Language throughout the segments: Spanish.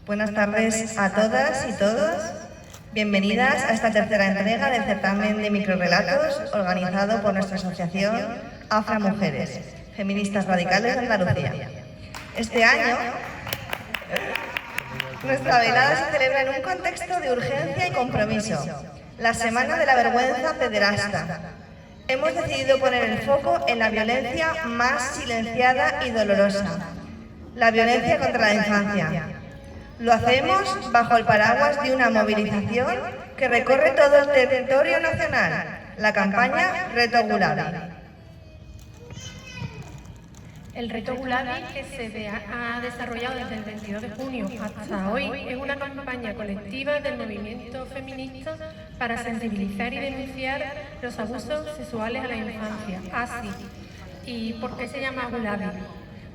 Buenas tardes a todas y todos. Bienvenidas a esta tercera entrega del certamen de microrrelatos organizado por nuestra asociación Afra Mujeres, Feministas Radicales de Andalucía. Este año, nuestra velada se celebra en un contexto de urgencia y compromiso, la Semana de la Vergüenza Pederasta. Hemos decidido poner el foco en la violencia más silenciada y dolorosa, la violencia contra la infancia. Lo hacemos bajo el paraguas de una movilización que recorre todo el territorio nacional, la campaña Reto Gulabi. El Reto Gulabi, que se ha desarrollado desde el 22 de junio hasta hoy, es una campaña colectiva del movimiento feminista para sensibilizar y denunciar los abusos sexuales a la infancia, ASI. ¿Y por qué se llama Gulabi?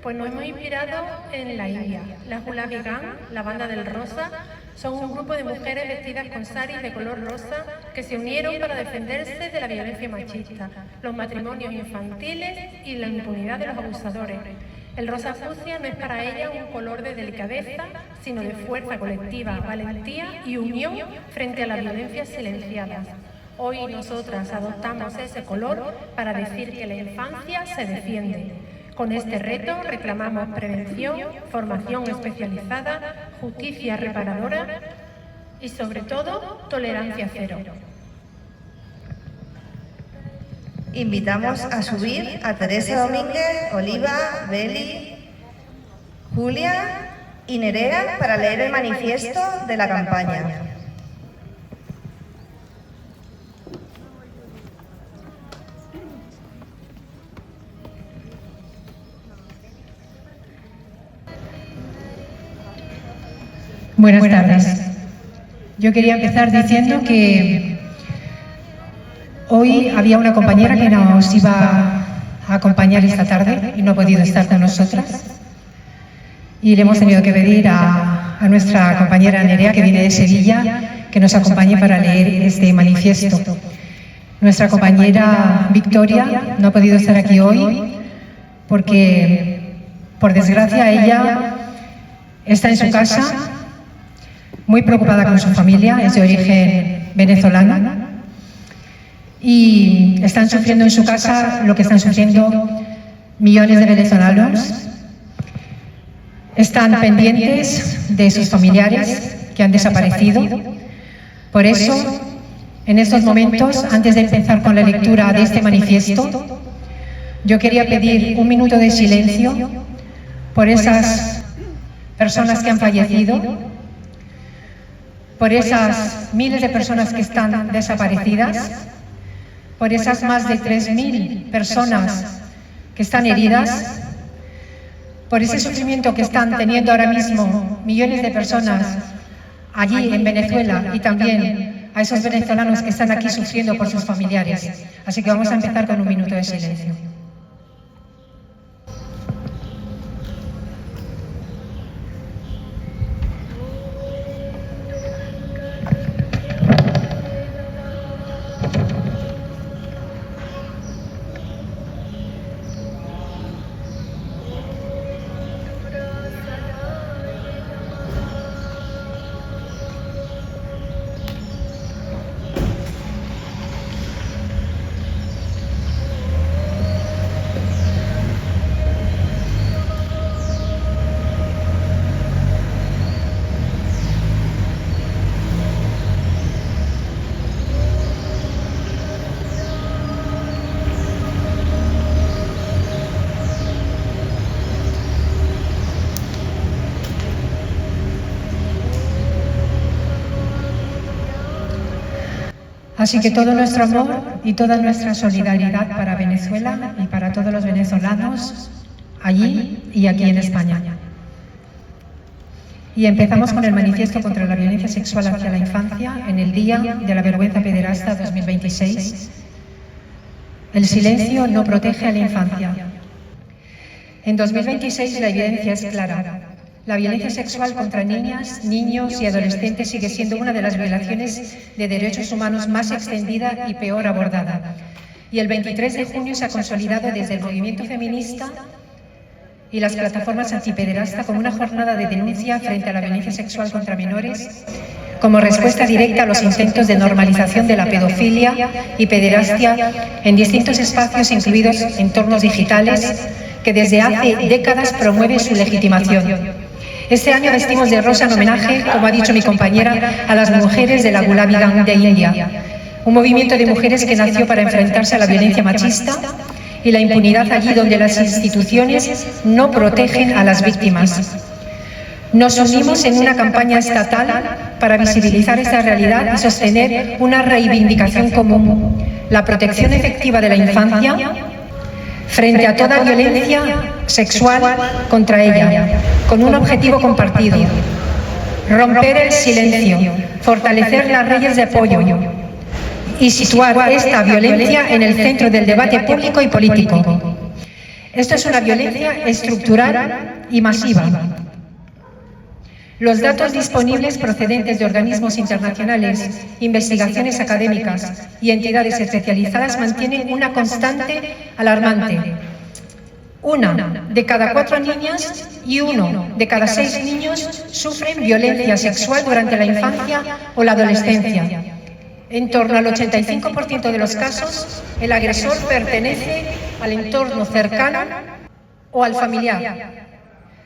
Pues nos hemos inspirado en la India. Las Gulabi Gang, la banda del rosa, son un grupo de mujeres vestidas con saris de color rosa que se unieron para defenderse de la violencia machista, los matrimonios infantiles y la impunidad de los abusadores. El rosa fucsia no es para ellas un color de delicadeza, sino de fuerza colectiva, valentía y unión frente a la violencia silenciada. Hoy nosotras adoptamos ese color para decir que la infancia se defiende. Con este reto reclamamos prevención, formación especializada, justicia reparadora y, sobre todo, tolerancia cero. Invitamos a subir a Teresa Domínguez, Oliva, Beli, Julia y Nerea para leer el manifiesto de la campaña. Buenas tardes. Yo quería empezar diciendo que hoy había una compañera que nos iba a acompañar esta tarde y no ha podido estar con nosotras. Y le hemos tenido que pedir a nuestra compañera Nerea, que viene de Sevilla, que nos acompañe para leer este manifiesto. Nuestra compañera Victoria no ha podido estar aquí hoy porque, por desgracia, ella está en su casa, muy preocupada con su familia, es de origen venezolano y están sufriendo en su casa lo que están sufriendo millones de venezolanos. Están pendientes de sus familiares que han desaparecido. Por eso, en estos momentos, antes de empezar con la lectura de este manifiesto, yo quería pedir un minuto de silencio por esas personas que han fallecido, por esas miles de personas que están desaparecidas, por esas más de 3.000 personas que están heridas, por ese sufrimiento que están teniendo ahora mismo millones de personas allí en Venezuela y también a esos venezolanos que están aquí sufriendo por sus familiares. Así que vamos a empezar con un minuto de silencio. Así que todo nuestro amor y toda nuestra solidaridad para Venezuela y para todos los venezolanos allí y aquí en España. Y empezamos con el manifiesto contra la violencia sexual hacia la infancia en el Día de la Vergüenza Pederasta 2026. El silencio no protege a la infancia. En 2026 la evidencia es clara. La violencia sexual contra niñas, niños y adolescentes sigue siendo una de las violaciones de derechos humanos más extendida y peor abordada. Y el 23 de junio se ha consolidado desde el movimiento feminista y las plataformas antipederasta como una jornada de denuncia frente a la violencia sexual contra menores, como respuesta directa a los intentos de normalización de la pedofilia y pederastia en distintos espacios, incluidos entornos digitales, que desde hace décadas promueve su legitimación. Este año vestimos de rosa en homenaje, como ha dicho mi compañera, a las mujeres de la Gulabi Gang de India, un movimiento de mujeres que nació para enfrentarse a la violencia machista y la impunidad allí donde las instituciones no protegen a las víctimas. Nos unimos en una campaña estatal para visibilizar esta realidad y sostener una reivindicación común, la protección efectiva de la infancia frente a toda violencia sexual contra ella, con un objetivo compartido: romper el silencio, fortalecer las redes de apoyo y situar esta violencia en el centro del debate público y político. Esto es una violencia estructural y masiva. Los datos disponibles procedentes de organismos internacionales, investigaciones académicas y entidades especializadas mantienen una constante alarmante. 1 de cada 4 niñas y 1 de cada 6 niños sufren violencia sexual durante la infancia o la adolescencia. En torno al 85% de los casos, el agresor pertenece al entorno cercano o al familiar.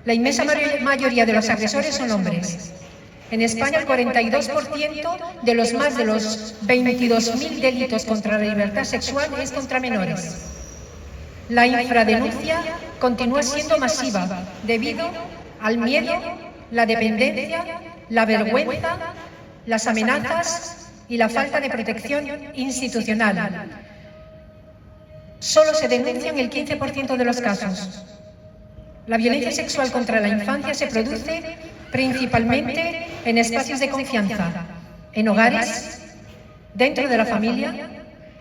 La inmensa mayoría de los agresores son hombres. En España, el 42% de los más de los 22.000 delitos contra la libertad sexual es contra menores. La infradenuncia continúa siendo masiva debido al miedo, la dependencia, la vergüenza, las amenazas y la falta de protección institucional. Solo se denuncian el 15% de los casos. La violencia sexual contra la infancia se produce principalmente en espacios de confianza, en hogares, dentro de la familia,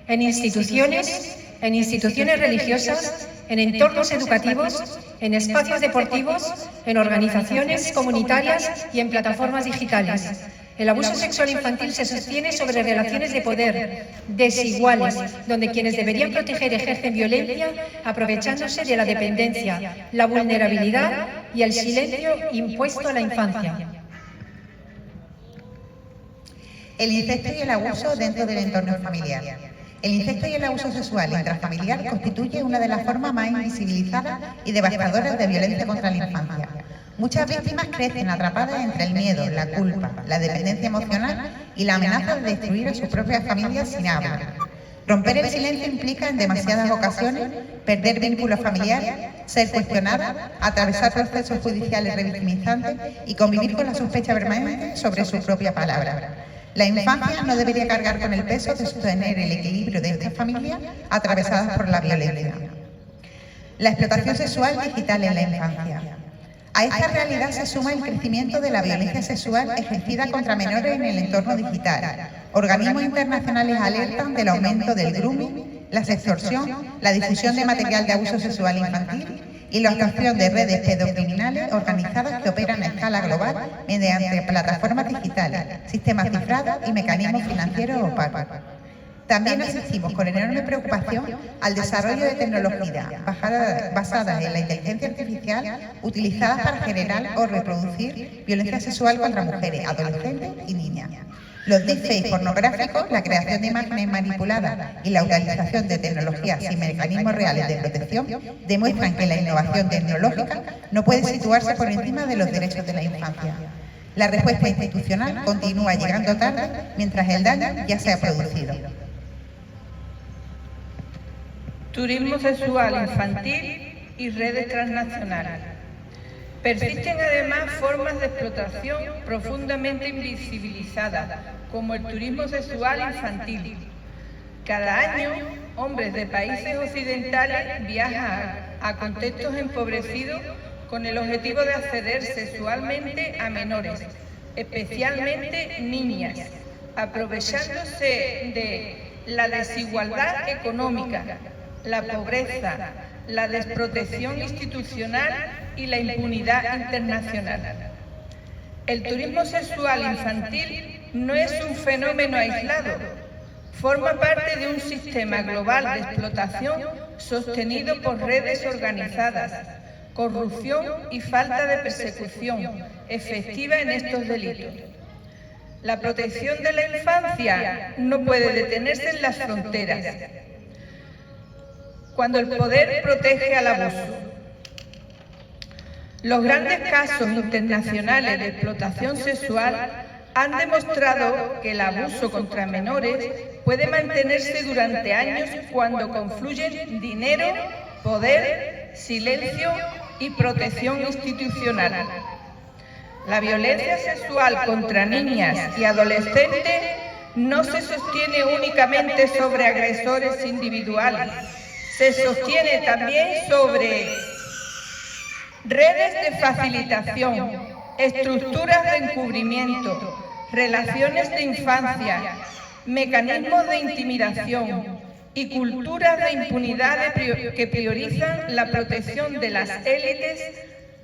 en instituciones religiosas, en entornos educativos, en espacios deportivos, en organizaciones comunitarias y en plataformas digitales. El abuso sexual infantil se sostiene sobre relaciones de poder desiguales, donde quienes deberían proteger ejercen violencia, aprovechándose de la dependencia, la vulnerabilidad y el silencio impuesto a la infancia. El incesto y el abuso dentro del entorno familiar. El incesto y el abuso sexual intrafamiliar constituye una de las formas más invisibilizadas y devastadoras de violencia contra la infancia. Muchas víctimas crecen atrapadas entre el miedo, la culpa, la dependencia emocional y la amenaza de destruir a sus propias familias sin hablar. Romper el silencio implica en demasiadas ocasiones perder vínculos familiares, ser cuestionada, atravesar procesos judiciales revictimizantes y convivir con la sospecha permanente sobre su propia palabra. La infancia no debería cargar con el peso de sostener el equilibrio de estas familias atravesadas por la violencia. La explotación sexual digital en la infancia. A esta realidad se suma el crecimiento de la violencia sexual ejercida contra menores en el entorno digital. Organismos internacionales alertan del aumento del grooming, la extorsión, la difusión de material de abuso sexual infantil y la actuación de redes pedocriminales organizadas que operan a escala global mediante plataformas digitales, sistemas cifrados y mecanismos financieros opacos. También asistimos con enorme preocupación al desarrollo de tecnologías basadas en la inteligencia artificial utilizadas para generar o reproducir violencia sexual contra mujeres, adolescentes y niñas. Los deepfakes pornográficos, la creación de imágenes manipuladas y la utilización de tecnologías sin mecanismos reales de protección demuestran que la innovación tecnológica no puede situarse por encima de los derechos de la infancia. La respuesta institucional continúa llegando tarde mientras el daño ya se ha producido. Turismo sexual infantil y redes transnacionales. Persisten además formas de explotación profundamente invisibilizadas, como el turismo sexual infantil. Cada año, hombres de países occidentales viajan a contextos empobrecidos con el objetivo de acceder sexualmente a menores, especialmente niñas, aprovechándose de la desigualdad económica, la pobreza, la desprotección institucional y la impunidad internacional. El turismo sexual infantil no es un fenómeno aislado, forma parte de un sistema global de explotación sostenido por redes organizadas, corrupción y falta de persecución efectiva en estos delitos. La protección de la infancia no puede detenerse en las fronteras. Cuando el poder protege al abuso. Los grandes casos internacionales de explotación sexual han demostrado que el abuso contra menores puede mantenerse durante años cuando confluyen dinero, poder, silencio y protección institucional. La violencia sexual contra niñas y adolescentes no se sostiene únicamente sobre agresores individuales, se sostiene también sobre redes de facilitación, estructuras de encubrimiento, relaciones de infancia, mecanismos de intimidación y culturas de impunidad que priorizan la protección de las élites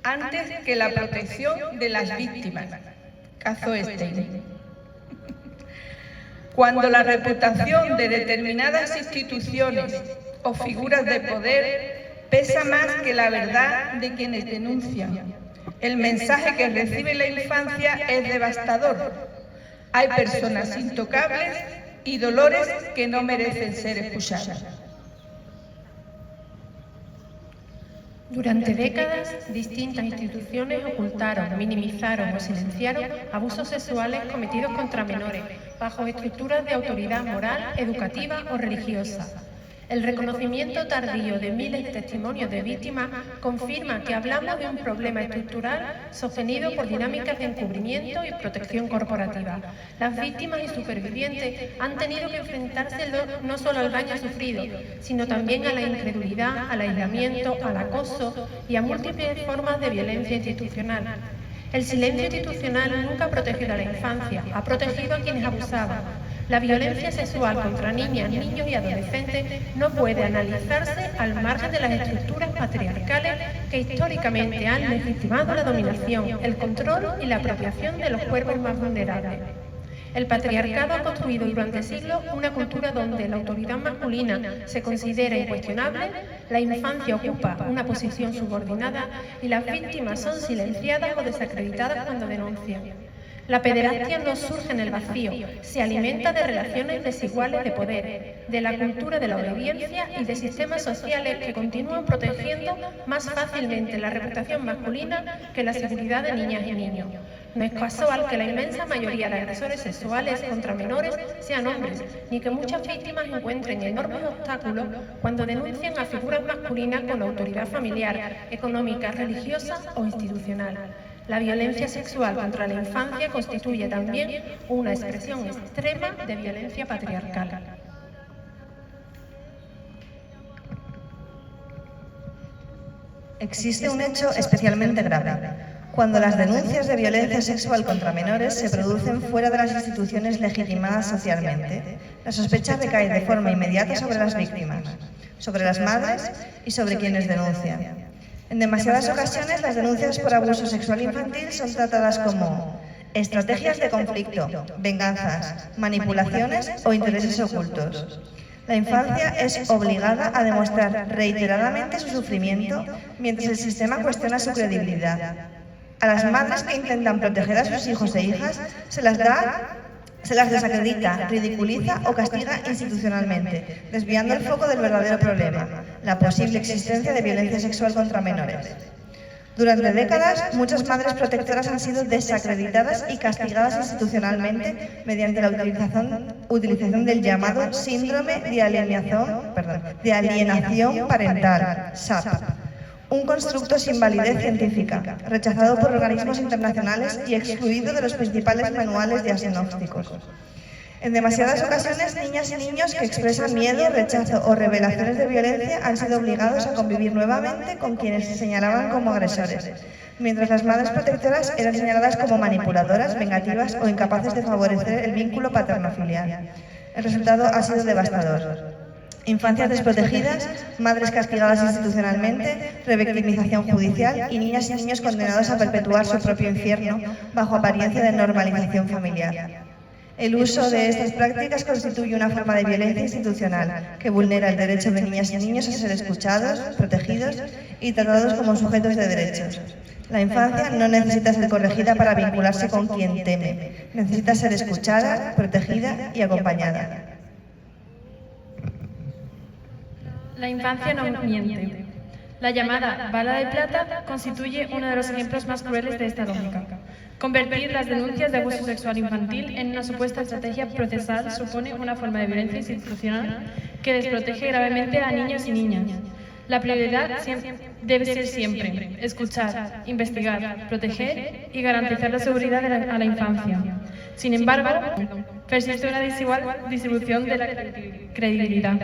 antes que la protección de las víctimas. Caso Stein. Cuando la reputación de determinadas instituciones o figuras de poder pesa más que la verdad de quienes denuncian, el mensaje que recibe la infancia es devastador. Hay personas intocables y dolores que no merecen ser escuchados. Durante décadas, distintas instituciones ocultaron, minimizaron o silenciaron abusos sexuales cometidos contra menores, bajo estructuras de autoridad moral, educativa o religiosa. El reconocimiento tardío de miles de testimonios de víctimas confirma que hablamos de un problema estructural sostenido por dinámicas de encubrimiento y protección corporativa. Las víctimas y supervivientes han tenido que enfrentarse no solo al daño sufrido, sino también a la incredulidad, al aislamiento, al acoso y a múltiples formas de violencia institucional. El silencio institucional nunca ha protegido a la infancia, ha protegido a quienes abusaban. La violencia sexual contra niñas, niños y adolescentes no puede analizarse al margen de las estructuras patriarcales que históricamente han legitimado la dominación, el control y la apropiación de los cuerpos más vulnerables. El patriarcado ha construido durante siglos una cultura donde la autoridad masculina se considera incuestionable, la infancia ocupa una posición subordinada y las víctimas son silenciadas o desacreditadas cuando denuncian. La pederastia no surge en el vacío, se alimenta de relaciones desiguales de poder, de la cultura de la obediencia y de sistemas sociales que continúan protegiendo más fácilmente la reputación masculina que la seguridad de niñas y niños. No es casual que la inmensa mayoría de agresores sexuales contra menores sean hombres, ni que muchas víctimas encuentren enormes obstáculos cuando denuncian a figuras masculinas con autoridad familiar, económica, religiosa o institucional. La violencia sexual contra la infancia constituye también una expresión extrema de violencia patriarcal. Existe un hecho especialmente grave, cuando las denuncias de violencia sexual contra menores se producen fuera de las instituciones legitimadas socialmente. La sospecha recae de forma inmediata sobre las víctimas, sobre las madres y sobre quienes denuncian. En demasiadas ocasiones, las denuncias por abuso sexual infantil son tratadas como estrategias de conflicto, venganzas, manipulaciones o intereses ocultos. La infancia es obligada a demostrar reiteradamente su sufrimiento mientras el sistema cuestiona su credibilidad. A las madres que intentan proteger a sus hijos e hijas se las desacredita, ridiculiza o castiga institucionalmente, desviando el foco del verdadero problema, la posible existencia de violencia sexual contra menores. Durante décadas, muchas madres protectoras han sido desacreditadas y castigadas institucionalmente mediante la utilización del llamado síndrome de alienación parental, SAP, un constructo sin validez científica, rechazado por organismos internacionales y excluido de los principales manuales diagnósticos. En demasiadas ocasiones, niñas y niños que expresan miedo, rechazo o revelaciones de violencia han sido obligados a convivir nuevamente con quienes se señalaban como agresores, mientras las madres protectoras eran señaladas como manipuladoras, vengativas o incapaces de favorecer el vínculo paterno-filial. El resultado ha sido devastador. Infancias desprotegidas, madres castigadas institucionalmente, revictimización judicial y niñas y niños condenados a perpetuar su propio infierno bajo apariencia de normalización familiar. El uso de estas prácticas constituye una forma de violencia institucional que vulnera el derecho de niñas y niños a ser escuchados, protegidos y tratados como sujetos de derechos. La infancia no necesita ser corregida para vincularse con quien teme. Necesita ser escuchada, protegida y acompañada. La infancia no miente. La llamada bala de plata constituye uno de los ejemplos más crueles de esta lógica. Convertir las denuncias de abuso sexual infantil en una supuesta estrategia procesal supone una forma de violencia institucional que desprotege gravemente a niños y niñas. La prioridad debe ser siempre escuchar, investigar, proteger y garantizar la seguridad a la infancia. Sin embargo, persiste una desigual distribución de la credibilidad.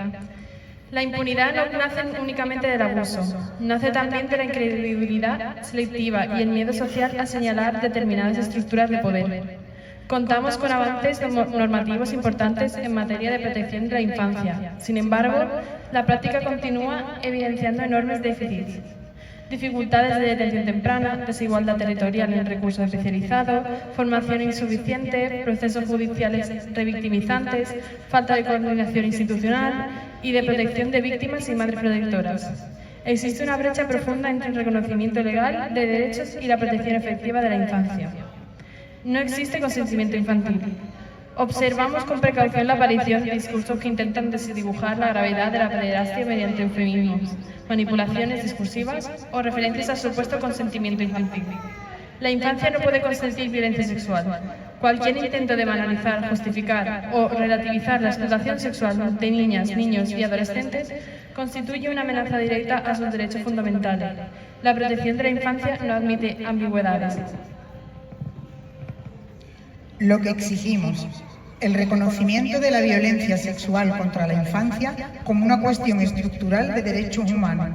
La impunidad no nace únicamente del abuso, nace también de la incredibilidad selectiva y el miedo social a señalar determinadas estructuras de poder. Contamos con avances normativos importantes en materia de protección de la infancia. Sin embargo, la práctica continúa evidenciando enormes déficits. Dificultades de detención temprana, desigualdad territorial en recursos especializados, formación insuficiente, procesos judiciales revictimizantes, falta de coordinación institucional y de protección de víctimas y madres protectoras. Existe una brecha profunda entre el reconocimiento legal de derechos y la protección efectiva de la infancia. No existe consentimiento infantil. Observamos con precaución la aparición de discursos que intentan desdibujar la gravedad de la pederastia mediante eufemismos, manipulaciones discursivas o referencias al supuesto consentimiento infantil. La infancia no puede consentir violencia sexual. Cualquier intento de banalizar, justificar o relativizar la explotación sexual de niñas, niños y adolescentes constituye una amenaza directa a sus derechos fundamentales. La protección de la infancia no admite ambigüedades. Lo que exigimos, el reconocimiento de la violencia sexual contra la infancia como una cuestión estructural de derechos humanos,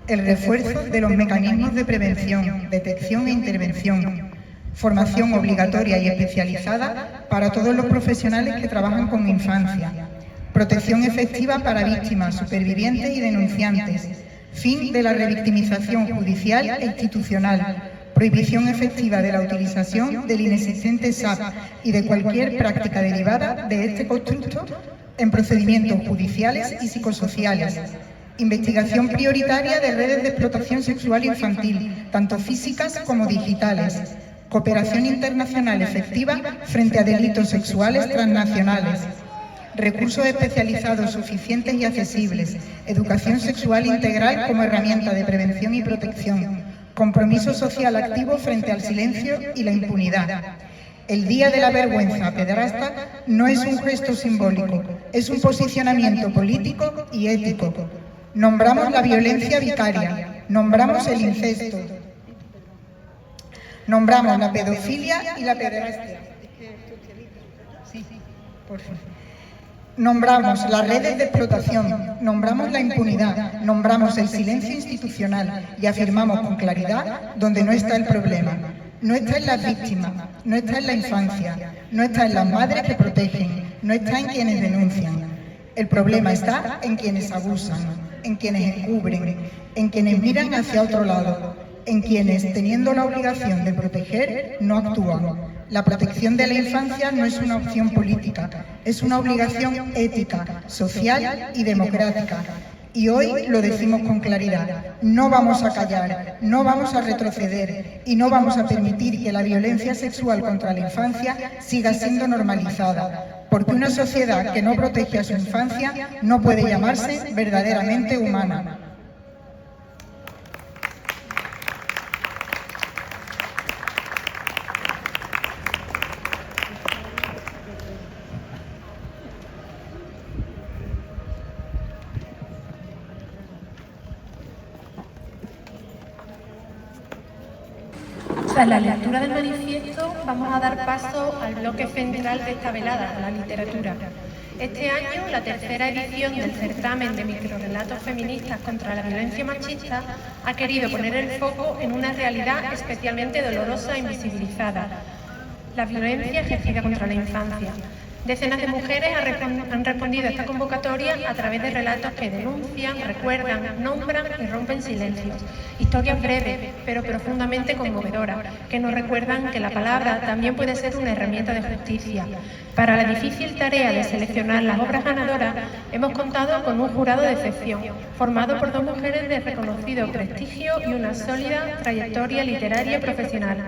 el refuerzo de los mecanismos de prevención, detección e intervención, formación obligatoria y especializada para todos los profesionales que trabajan con infancia, protección efectiva para víctimas, supervivientes y denunciantes, fin de la revictimización judicial e institucional, prohibición efectiva de la utilización del inexistente SAP y de cualquier práctica derivada de este constructo en procedimientos judiciales y psicosociales, investigación prioritaria de redes de explotación sexual infantil, tanto físicas como digitales, cooperación internacional efectiva frente a delitos sexuales transnacionales, recursos especializados suficientes y accesibles, educación sexual integral como herramienta de prevención y protección, compromiso social activo frente al silencio y la impunidad. El Día de la Vergüenza Pederasta no es un gesto simbólico, es un posicionamiento político y ético. Nombramos la violencia vicaria, nombramos el incesto, nombramos la pedofilia y la pederastia. Nombramos las redes de explotación, nombramos la impunidad, nombramos el silencio institucional y afirmamos con claridad dónde no está el problema. No está en las víctimas, no está en la infancia, no está en las madres que protegen, no está en quienes denuncian. El problema está en quienes abusan, en quienes encubren, en quienes miran hacia otro lado, en quienes, teniendo la obligación de proteger, no actúan. La protección de la infancia no es una opción política, es una obligación ética, social y democrática. Y hoy lo decimos con claridad, no vamos a callar, no vamos a retroceder y no vamos a permitir que la violencia sexual contra la infancia siga siendo normalizada, porque una sociedad que no protege a su infancia no puede llamarse verdaderamente humana. Tras la lectura del manifiesto, vamos a dar paso al bloque central de esta velada, la literatura. Este año, la tercera edición del certamen de microrrelatos feministas contra la violencia machista ha querido poner el foco en una realidad especialmente dolorosa e invisibilizada: la violencia ejercida contra la infancia. Decenas de mujeres han respondido a esta convocatoria a través de relatos que denuncian, recuerdan, nombran y rompen silencios. Historias breves, pero profundamente conmovedoras, que nos recuerdan que la palabra también puede ser una herramienta de justicia. Para la difícil tarea de seleccionar las obras ganadoras, hemos contado con un jurado de excepción, formado por 2 mujeres de reconocido prestigio y una sólida trayectoria literaria y profesional.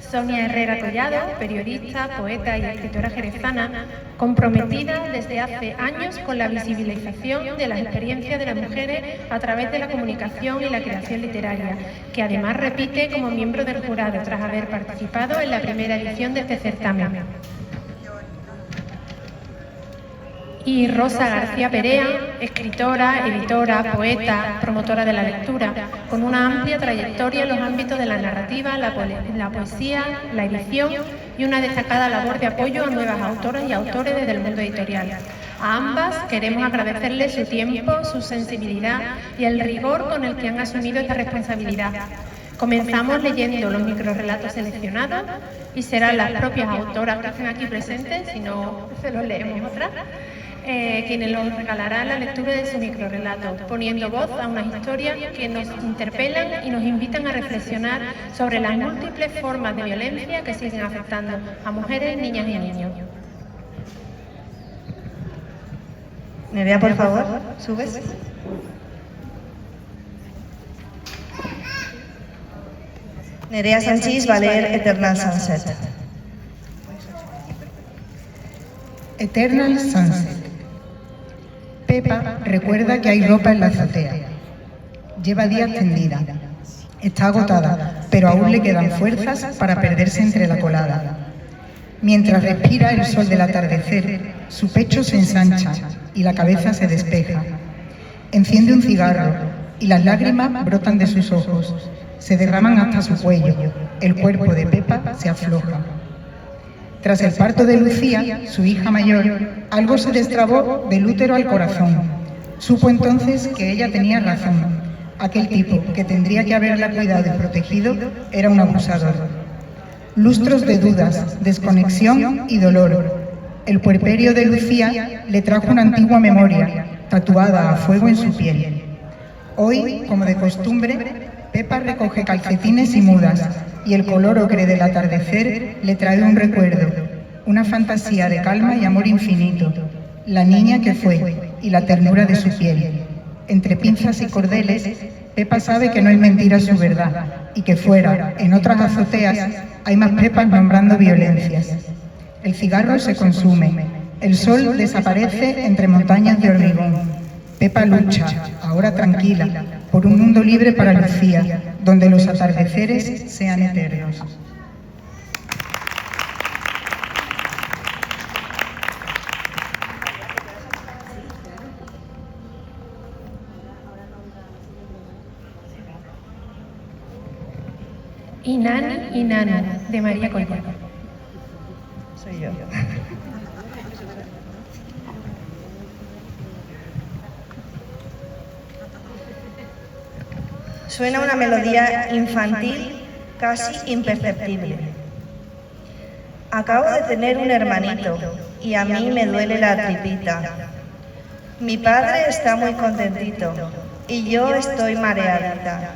Sonia Herrera Collado, periodista, poeta y escritora jerezana, comprometida desde hace años con la visibilización de las experiencias de las mujeres a través de la comunicación y la creación literaria, que además repite como miembro del jurado tras haber participado en la primera edición de este certamen. Y Rosa García Perea, escritora, editora, poeta, promotora de la lectura, con una amplia trayectoria en los ámbitos de la narrativa, la poesía, la edición y una destacada labor de apoyo a nuevas autoras y autores desde el mundo editorial. A ambas queremos agradecerles su tiempo, su sensibilidad y el rigor con el que han asumido esta responsabilidad. Comenzamos leyendo los microrrelatos seleccionados y serán las propias autoras que estén aquí presentes, si no se los leemos otras, quienes nos regalarán la lectura de su microrrelato, poniendo voz a unas historias que nos interpelan y nos invitan a reflexionar sobre las múltiples formas de violencia que siguen afectando a mujeres, niñas y niños. Nerea, por favor, subes. Nerea Sanchís va a leer Eternal Sunset. Eternal Sunset. Pepa recuerda que hay ropa en la azotea. Lleva días tendida. Está agotada, pero aún le quedan fuerzas para perderse entre la colada. Mientras respira el sol del atardecer, su pecho se ensancha y la cabeza se despeja. Enciende un cigarro y las lágrimas brotan de sus ojos. Se derraman hasta su cuello. El cuerpo de Pepa se afloja. Tras el parto de Lucía, su hija mayor, algo se destrabó del útero al corazón. Supo entonces que ella tenía razón. Aquel tipo que tendría que haberla cuidado y protegido era un abusador. Lustros de dudas, desconexión y dolor. El puerperio de Lucía le trajo una antigua memoria, tatuada a fuego en su piel. Hoy, como de costumbre, Pepa recoge calcetines y mudas, y el color ocre del atardecer le trae un recuerdo, una fantasía de calma y amor infinito, la niña que fue y la ternura de su piel. Entre pinzas y cordeles, Pepa sabe que no es mentira su verdad y que fuera, en otras azoteas, hay más Pepas nombrando violencias. El cigarro se consume, el sol desaparece entre montañas de hormigón. Pepa lucha, ahora tranquila, por un mundo libre para Lucía, donde los atardeceres sean eternos. Inani, de María Collado. Soy yo. Suena una melodía infantil casi imperceptible. Acabo de tener un hermanito y a mí me duele la tripita. Mi padre está muy contentito y yo estoy mareadita.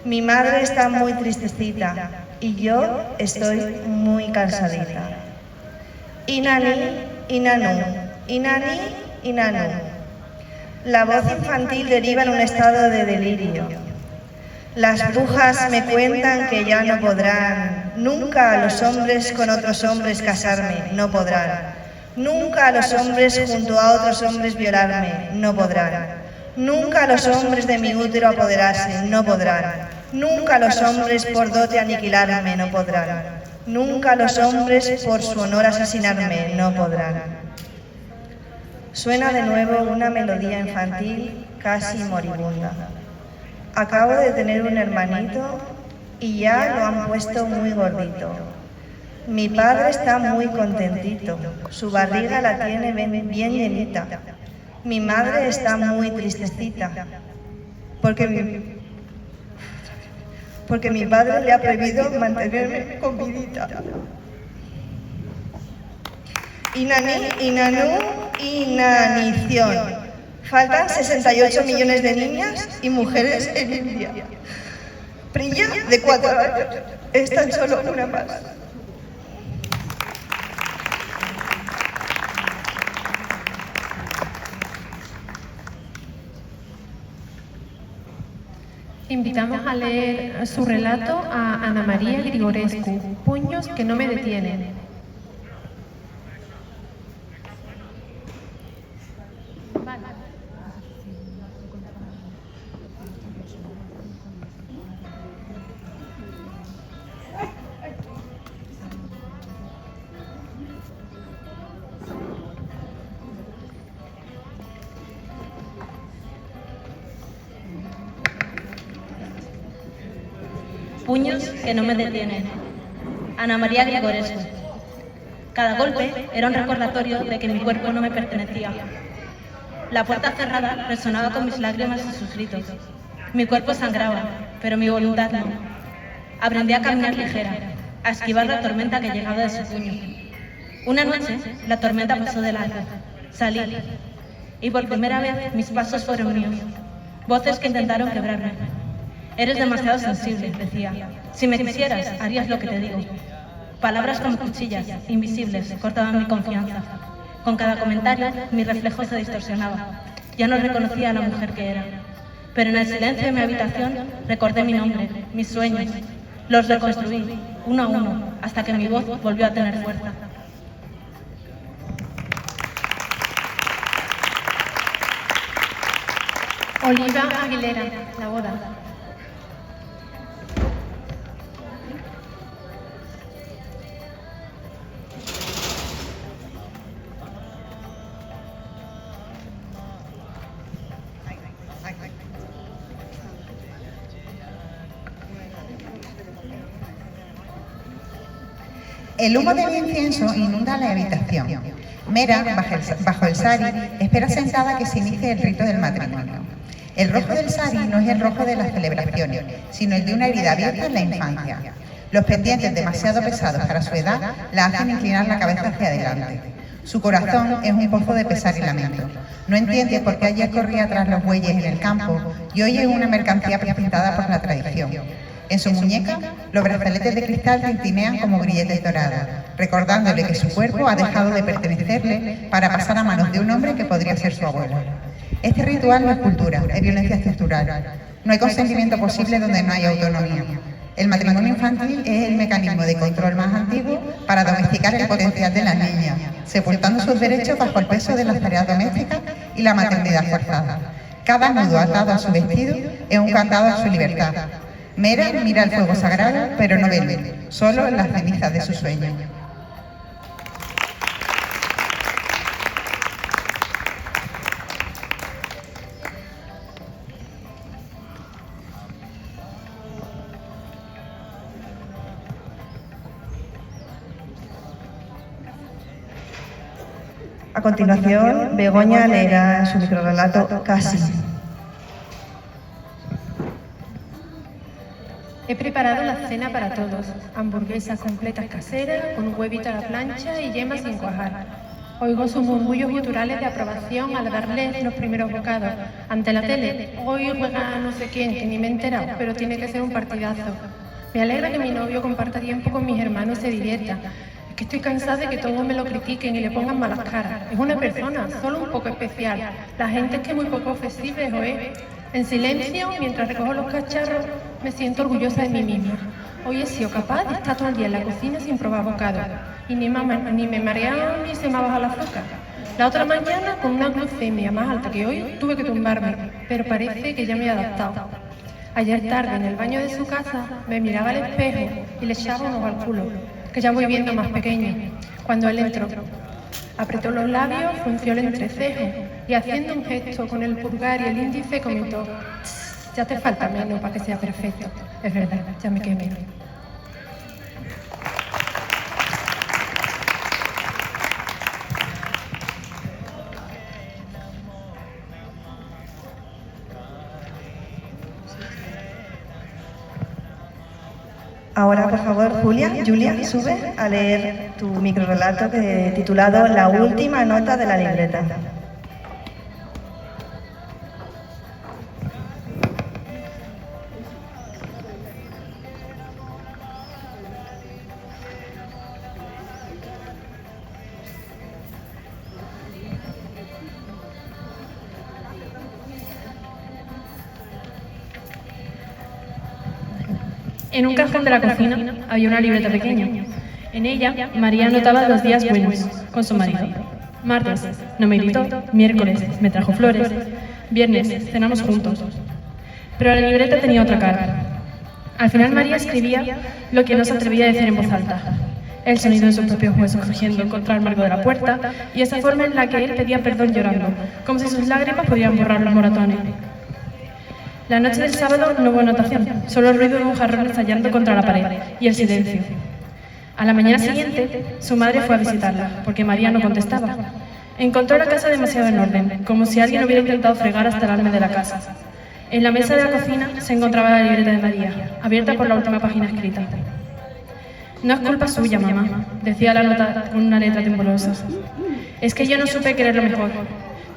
Mi madre está muy tristecita y yo estoy muy cansadita. Inani, inanú, inani, inanú. La voz infantil deriva en un estado de delirio. Las brujas me cuentan que ya no podrán, nunca a los hombres con otros hombres casarme, no podrán. Nunca a los hombres junto a otros hombres violarme, no podrán. Nunca a los hombres de mi útero apoderarse, no podrán. Nunca a los hombres por dote aniquilarme, no podrán. Nunca a los hombres por su honor asesinarme, no podrán. Suena de nuevo una melodía infantil casi moribunda. Acabo de tener un hermanito y ya lo han puesto muy gordito. Mi padre está muy contentito, su barriga la tiene bien llenita. Mi madre está muy tristecita, porque mi padre le ha prohibido mantenerme con vidita. Inanición. Faltan 68 millones de niñas y mujeres en India. Priya, de 4 años, es tan solo una más. Invitamos a leer su relato a Ana María Grigorescu, Puños que no me detienen. Puños que no me detienen. Ana María Grigorescu. Cada golpe era un recordatorio de que mi cuerpo no me pertenecía. La puerta cerrada resonaba con mis lágrimas y sus gritos. Mi cuerpo sangraba, pero mi voluntad no. Aprendí a caminar ligera, a esquivar la tormenta que llegaba de su puño. Una noche, la tormenta pasó de largo. Salí. Y por primera vez mis pasos fueron míos. Voces que intentaron quebrarme. Eres demasiado sensible, decía. Si me quisieras, harías lo que te digo. Palabras como cuchillas, invisibles, cortaban mi confianza. Con cada comentario, mi reflejo se distorsionaba. Ya no reconocía a la mujer que era. Pero en el silencio de mi habitación recordé mi nombre, mis sueños. Los reconstruí, uno a uno, hasta que mi voz volvió a tener fuerza. Oliva Aguilera, La boda. El humo del incienso inunda la habitación. Mera, bajo el sari, espera sentada que se inicie el rito del matrimonio. El rojo del sari no es el rojo de las celebraciones, sino el de una herida abierta en la infancia. Los pendientes demasiado pesados para su edad la hacen inclinar la cabeza hacia adelante. Su corazón es un pozo de pesar y lamento. No entiende por qué ayer corría tras los bueyes en el campo y hoy es una mercancía precintada por la tradición. En su muñeca, los brazaletes de cristal tintinean como grilletes dorados, recordándole que su cuerpo ha dejado de pertenecerle para pasar a manos de un hombre que podría ser su abuelo. Este ritual no es cultura, es violencia estructural. No hay consentimiento posible donde no hay autonomía. El matrimonio infantil es el mecanismo de control más antiguo para domesticar el potencial de las niñas, sepultando sus derechos bajo el peso de las tareas domésticas y la maternidad forzada. Cada nudo atado a su vestido es un candado a su libertad. Mera mira el fuego sagrado, pero no ve, solo las cenizas de su sueño. A continuación, Begoña leerá su microrrelato Casi. He preparado la cena para todos. Hamburguesas completas caseras, con un huevito a la plancha y yemas sin cuajar. Oigo sus murmullos guturales de aprobación al darles los primeros bocados. Ante la tele, hoy juega no sé quién, que ni me he enterado, pero tiene que ser un partidazo. Me alegra que mi novio comparta tiempo con mis hermanos y se divierta. Es que estoy cansada de que todos me lo critiquen y le pongan malas caras. Es una persona, solo un poco especial. La gente es que es muy poco ofensiva, ¿eh? En silencio, mientras recojo los cacharros, me siento orgullosa de mí misma. Hoy he sido capaz de estar todo el día en la cocina sin probar bocado. Y ni me mareaba ni se me ha bajado el azúcar. La otra mañana, con una glucemia más alta que hoy, tuve que tumbarme, pero parece que ya me he adaptado. Ayer tarde, en el baño de su casa, me miraba al espejo y le echaba un ojo al culo, que ya voy viendo más pequeño. Cuando él entró, apretó los labios, frunció el entrecejo y haciendo un gesto con el pulgar y el índice comentó: ya te falta menos para que sea perfecto. Es verdad, ya me quemé. Ahora Ahora, por favor, Julia, sube a leer tu microrelato titulado La última nota de la libreta. En un cajón de la cocina había una libreta pequeña. En ella, María anotaba los días buenos con su marido. Martes, no me gritó. Miércoles, me trajo flores. Viernes, cenamos juntos. Pero la libreta tenía otra cara. Al final María escribía lo que no se atrevía a decir en voz alta. El sonido de sus propios huesos crujiendo contra el marco de la puerta y esa forma en la que él pedía perdón llorando, como si sus lágrimas podían borrar los moratones. La noche del sábado no hubo anotación, solo el ruido de un jarrón estallando contra la pared y el silencio. A la mañana siguiente, su madre fue a visitarla, porque María no contestaba. Encontró la casa demasiado en orden, como si alguien hubiera intentado fregar hasta el alma de la casa. En la mesa de la cocina se encontraba la libreta de María, abierta por la última página escrita. No es culpa suya, mamá, decía la nota con una letra temblorosa. Es que yo no supe quererlo mejor.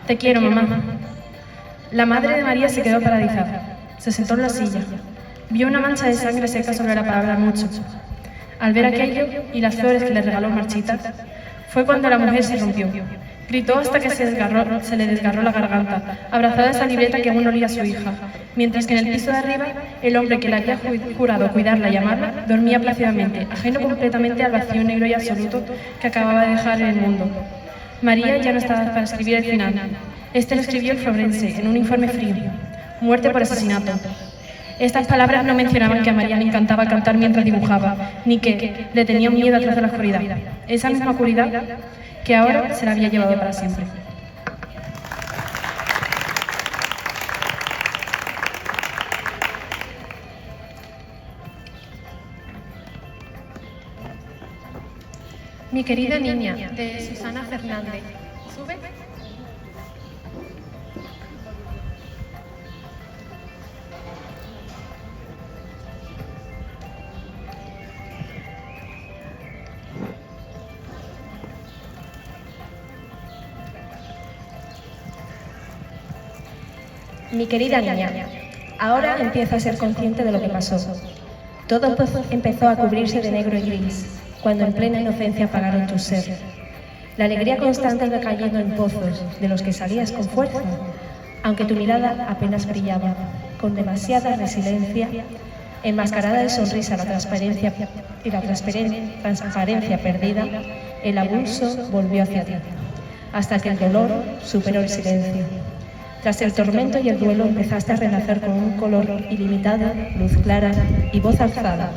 Te quiero, mamá. La madre de María se quedó paralizada. Se sentó en la silla. Vio una mancha de sangre seca sobre la palabra mucho. Al ver aquello y las flores que le regaló marchitas, fue cuando la mujer se rompió. Gritó hasta que se le desgarró la garganta, abrazada a esa libreta que aún olía a su hija, mientras que en el piso de arriba, el hombre que le había jurado cuidarla y amarla, dormía plácidamente, ajeno completamente al vacío negro y absoluto que acababa de dejar en el mundo. María ya no estaba para escribir el final. Este lo escribió el forense en un informe frío. Muerte por asesinato. Estas palabras no mencionaban que a María le encantaba cantar mientras dibujaba, ni que le tenía miedo atrás de la oscuridad. Esa misma oscuridad que ahora se la había llevado para siempre. Mi querida niña, de Susana Fernández. ¿Sube? Mi querida niña, ahora empiezo a ser consciente de lo que pasó. Todo empezó a cubrirse de negro y gris, cuando en plena inocencia apagaron tu ser. La alegría constante iba cayendo en pozos, de los que salías con fuerza, aunque tu mirada apenas brillaba, con demasiada resiliencia, enmascarada de sonrisa la transparencia perdida, el abuso volvió hacia ti, hasta que el dolor superó el silencio. Tras el tormento y el duelo empezaste a renacer con un color ilimitado, luz clara y voz alzada.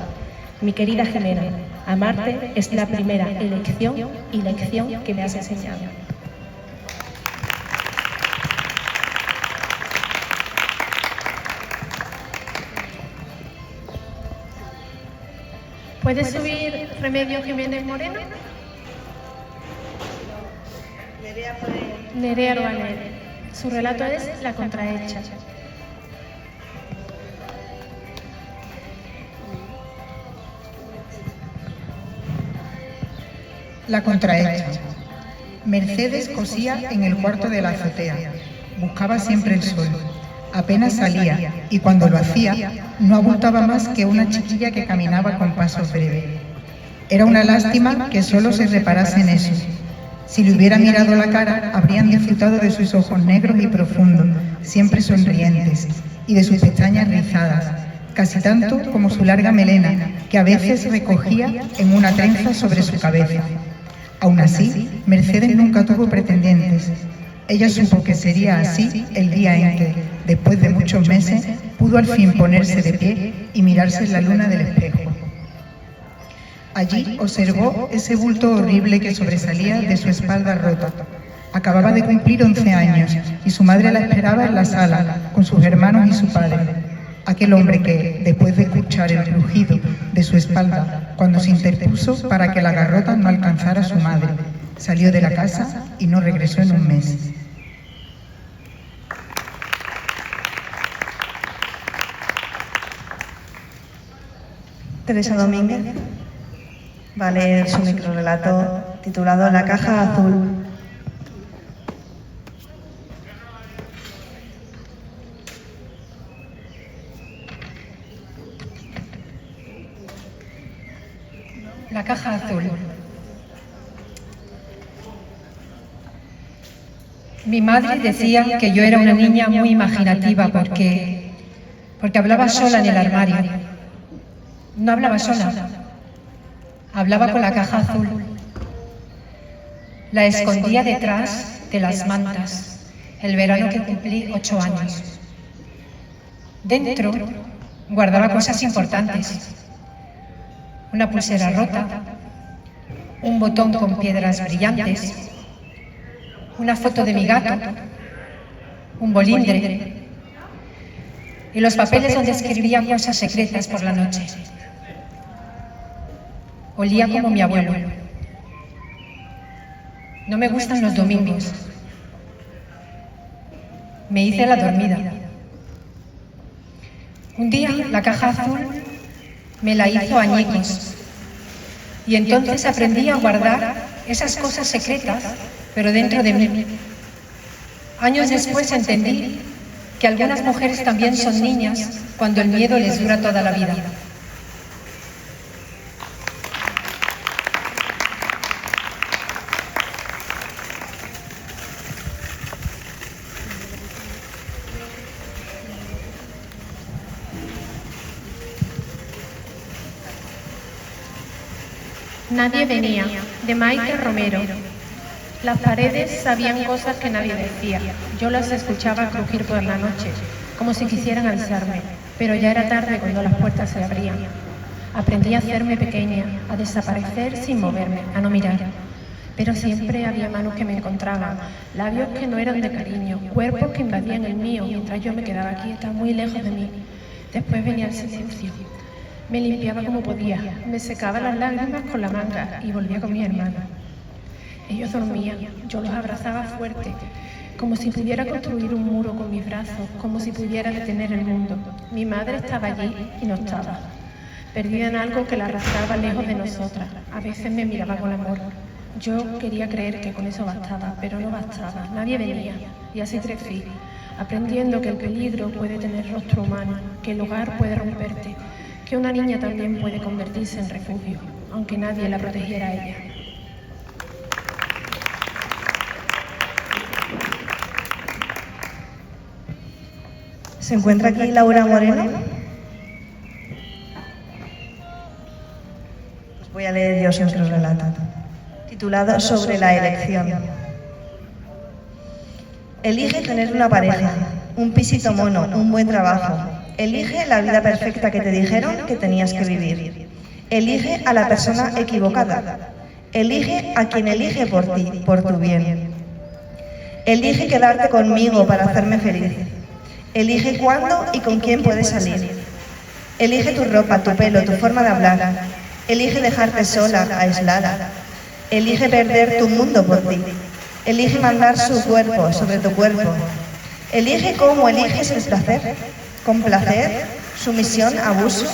Mi querida Jimena, amarte es la primera elección y lección que me has enseñado. ¿Puedes subir Remedio Jiménez Moreno? Nerea lo va a leer. Su relato es La contrahecha. La contrahecha. Mercedes cosía en el cuarto de la azotea. Buscaba siempre el sol. Apenas salía, y cuando lo hacía, no abultaba más que una chiquilla que caminaba con pasos breves. Era una lástima que solo se reparase en eso. Si le hubiera mirado la cara, habrían disfrutado de sus ojos negros y profundos, siempre sonrientes, y de sus pestañas rizadas, casi tanto como su larga melena, que a veces recogía en una trenza sobre su cabeza. Aún así, Mercedes nunca tuvo pretendientes. Ella supo que sería así el día en que, después de muchos meses, pudo al fin ponerse de pie y mirarse en la luna del espejo. Allí observó ese bulto horrible que sobresalía de su espalda rota. Acababa de cumplir 11 años y su madre la esperaba en la sala con sus hermanos y su padre. Aquel hombre que, después de escuchar el rugido de su espalda, cuando se interpuso para que la garrota no alcanzara a su madre, salió de la casa y no regresó en un mes. Teresa Domínguez va a leer su microrrelato titulado La caja azul. La caja azul. Mi madre decía que yo era una niña muy imaginativa porque hablaba sola en el armario. No hablaba sola, hablaba con la caja azul. La escondía detrás de las mantas el verano que cumplí 8 años. Dentro guardaba cosas importantes. Una pulsera rota, un botón con piedras brillantes, una foto de mi gato, un bolíndre y los papeles donde escribía cosas secretas por la noche. Olía como mi abuelo. No me gustan los domingos. Me hice la dormida. Un día la caja azul me la hizo añicos y entonces aprendí a guardar esas cosas secretas, pero dentro de mí. Años después entendí que algunas mujeres también son niñas cuando el miedo les dura toda la vida. Nadie venía, de Maite Romero. Las paredes sabían cosas que nadie decía. Yo las escuchaba crujir por la noche, como si quisieran avisarme, pero ya era tarde cuando las puertas se abrían. Aprendí a hacerme pequeña, a desaparecer sin moverme, a no mirar. Pero siempre había manos que me encontraban, labios que no eran de cariño, cuerpos que invadían el mío mientras yo me quedaba quieta, muy lejos de mí. Después venía el silencio. Me limpiaba como podía, me secaba las lágrimas con la manga y volvía con mi hermana. Ellos dormían, yo los abrazaba fuerte, como si pudiera construir un muro con mis brazos, como si pudiera detener el mundo. Mi madre estaba allí y no estaba, perdida en algo que la arrastraba lejos de nosotras. A veces me miraba con amor. Yo quería creer que con eso bastaba, pero no bastaba, nadie venía, y así crecí, aprendiendo que el peligro puede tener rostro humano, que el hogar puede romperte, que una niña también puede convertirse en refugio, aunque nadie la protegiera a ella. ¿Se encuentra aquí Laura Moreno? Pues voy a leer yo su relato, titulado Sobre la elección. Elige tener una pareja, un pisito mono, un buen trabajo. Elige la vida perfecta que te dijeron que tenías que vivir. Elige a la persona equivocada. Elige a quien elige por ti, por tu bien. Elige quedarte conmigo para hacerme feliz. Elige cuándo y con quién puedes salir. Elige tu ropa, tu pelo, tu forma de hablar. Elige dejarte sola, aislada. Elige perder tu mundo por ti. Elige mandar su cuerpo sobre tu cuerpo. Elige cómo eliges el placer. Complacer, sumisión, abuso.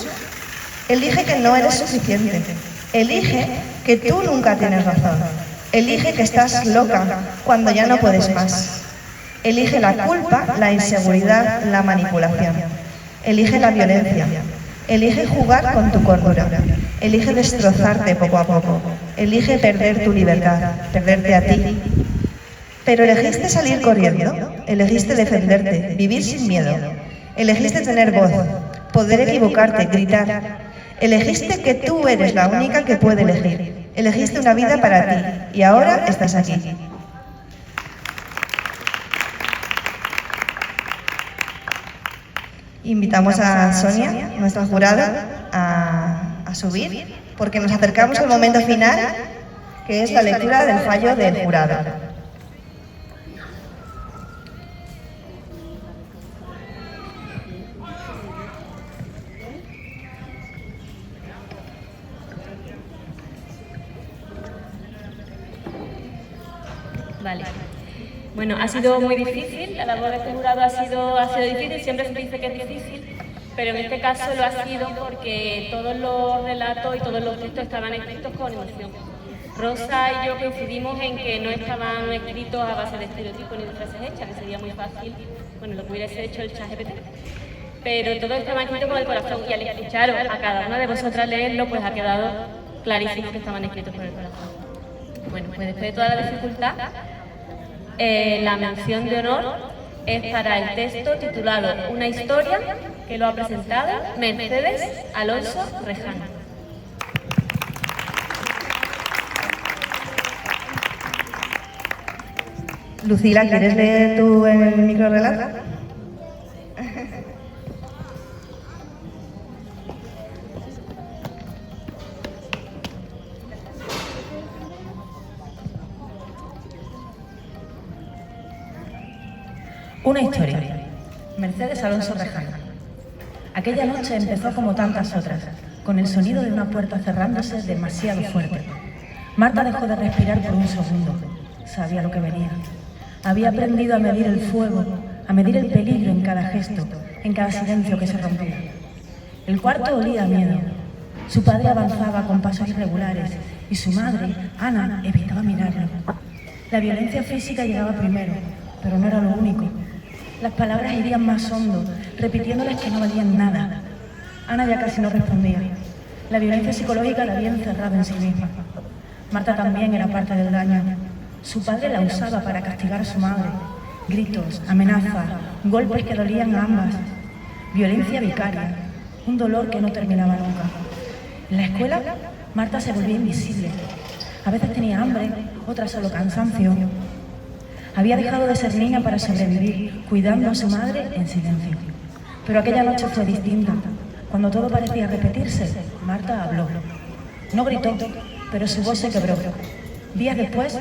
Elige que no eres suficiente. Elige que tú nunca tienes razón. Elige que estás loca cuando ya no puedes más. Elige la culpa, la inseguridad, la manipulación. Elige la violencia. Elige jugar con tu cordura. Elige destrozarte poco a poco. Elige perder tu libertad, perderte a ti. Pero elegiste salir corriendo. Elegiste defenderte, vivir sin miedo. Elegiste tener voz, poder equivocarte, gritar. Elegiste que tú eres la única que puede elegir. Elegiste una vida para ti y ahora estás aquí. Invitamos a Sonia, nuestra jurada, a subir, porque nos acercamos al momento final, que es la lectura del fallo del jurado. Vale. Bueno, ha sido muy difícil, la labor de este jurado ha sido difícil, siempre se dice que es difícil, pero en este caso lo ha sido porque porque todos los relatos y todos los textos estaban escritos con emoción. Rosa y yo coincidimos en que no estaban escritos a base de estereotipos ni de frases hechas, que sería muy fácil, bueno, lo que hubiese hecho el ChatGPT. Pero todo estaba escrito con el corazón, y al escucharos a cada una de vosotras leerlo, pues ha quedado clarísimo que estaban escritos con el corazón. Bueno, pues después de toda la dificultad, la mención de honor es para el texto titulado Una historia, que lo ha presentado Mercedes Alonso Rejano. Lucila, ¿quieres leer tú el microrelato? Una historia. Mercedes Alonso Rejano. Aquella noche empezó como tantas otras, con el sonido de una puerta cerrándose demasiado fuerte. Marta dejó de respirar por un segundo. Sabía lo que venía. Había aprendido a medir el fuego, a medir el peligro en cada gesto, en cada silencio que se rompía. El cuarto olía a miedo. Su padre avanzaba con pasos irregulares y su madre, Ana, evitaba mirarlo. La violencia física llegaba primero, pero no era lo único. Las palabras irían más hondo, repitiéndoles que no valían nada. Ana ya casi no respondía. La violencia psicológica la había encerrado en sí misma. Marta también era parte del daño. Su padre la usaba para castigar a su madre. Gritos, amenazas, golpes que dolían a ambas. Violencia vicaria, un dolor que no terminaba nunca. En la escuela, Marta se volvía invisible. A veces tenía hambre, otras solo cansancio. Había dejado de ser niña para sobrevivir, cuidando a su madre en silencio. Pero aquella noche fue distinta. Cuando todo parecía repetirse, Marta habló. No gritó, pero su voz se quebró. Días después,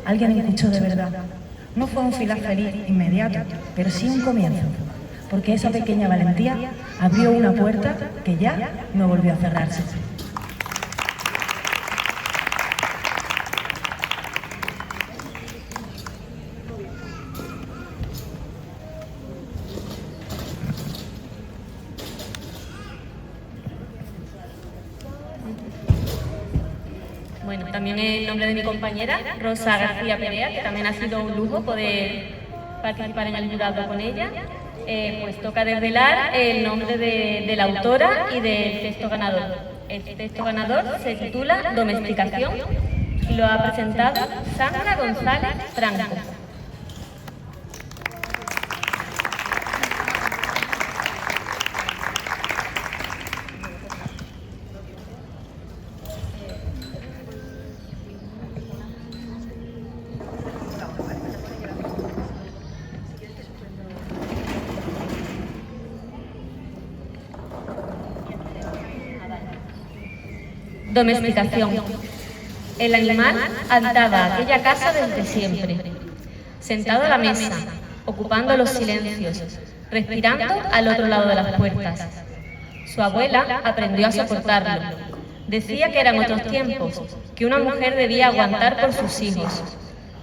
alguien escuchó de verdad. No fue un final feliz inmediato, pero sí un comienzo. Porque esa pequeña valentía abrió una puerta que ya no volvió a cerrarse. Bueno, también en nombre de mi compañera, Rosa García Perea, que también ha sido un lujo poder participar en el jurado con ella, pues toca desvelar el nombre de la autora y del texto ganador. El texto ganador se titula Domesticación y lo ha presentado Sandra González Franco. Domesticación. El animal habitaba aquella casa desde siempre, sentado a la mesa, ocupando los silencios, respirando al otro lado de las puertas. Su abuela aprendió a soportarlo. Decía que eran otros tiempos, que una mujer debía aguantar por sus hijos.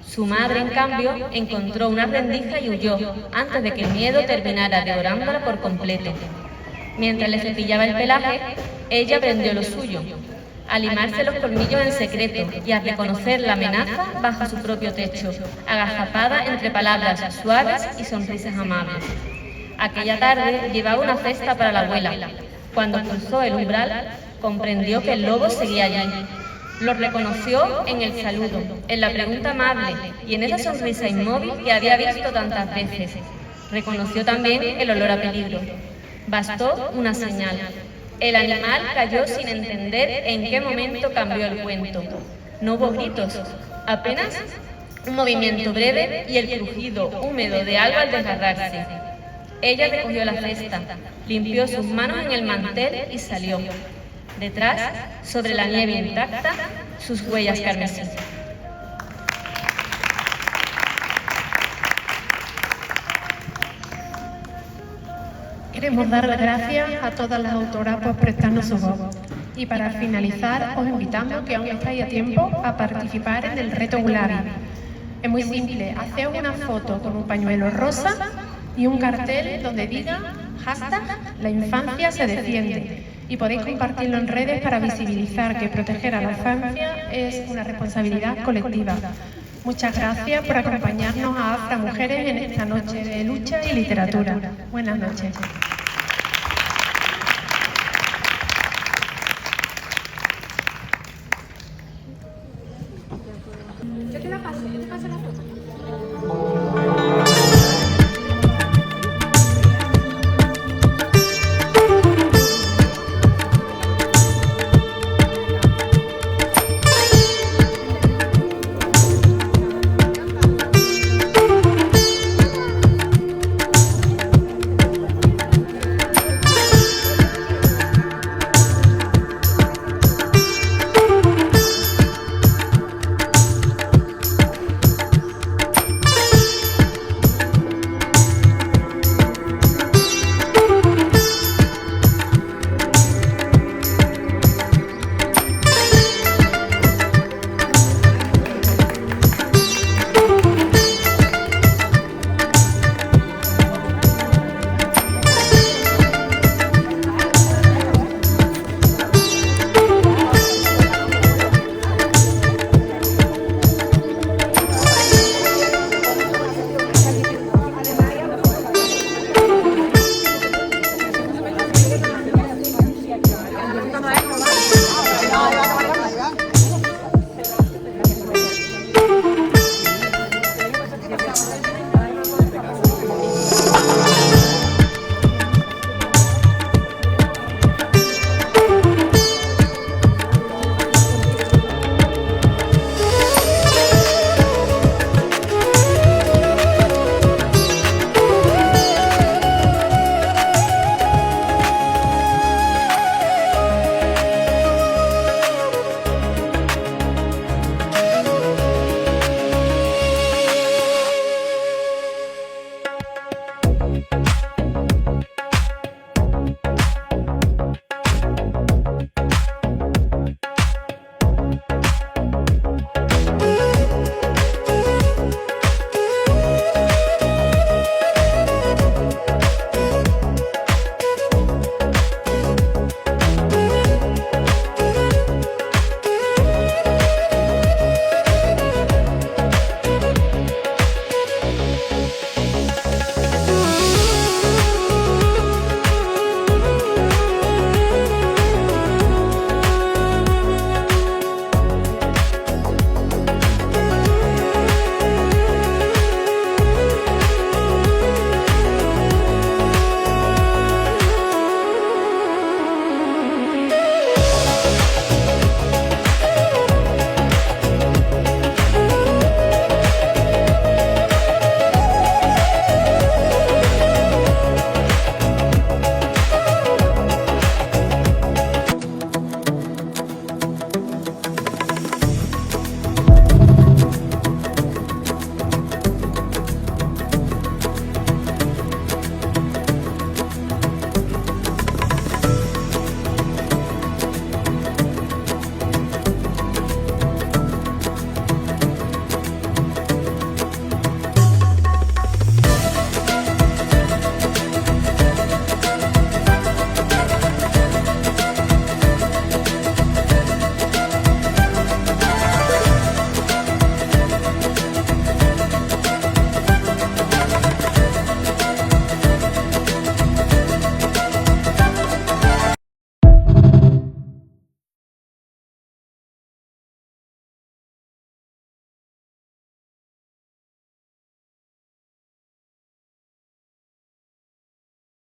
Su madre, en cambio, encontró una rendija y huyó, antes de que el miedo terminara devorándola por completo. Mientras le cepillaba el pelaje, ella aprendió lo suyo, a limarse los colmillos en secreto y a reconocer la amenaza bajo su propio techo, agazapada entre palabras suaves y sonrisas amables. Aquella tarde llevaba una cesta para la abuela. Cuando cruzó el umbral, comprendió que el lobo seguía allí. Lo reconoció en el saludo, en la pregunta amable y en esa sonrisa inmóvil que había visto tantas veces. Reconoció también el olor a peligro. Bastó una señal. El animal cayó sin entender en qué momento cambió el cuento. No hubo gritos, apenas un movimiento breve y el crujido húmedo de algo al desgarrarse. Ella recogió la cesta, limpió sus manos en el mantel y salió. Detrás, sobre la nieve intacta, sus huellas carmesí. Queremos dar las gracias a todas las autoras por prestarnos su voz. Y para finalizar, os invitamos, que aún estáis a tiempo, a participar en el reto Gulabi. Es muy simple, haced una foto con un pañuelo rosa y un cartel donde diga #La infancia se defiende. y podéis compartirlo en redes para visibilizar que proteger a la infancia es una responsabilidad colectiva. Muchas gracias por acompañarnos a Afra Mujeres en esta noche de lucha y literatura. Buenas noches. Yo te la paso,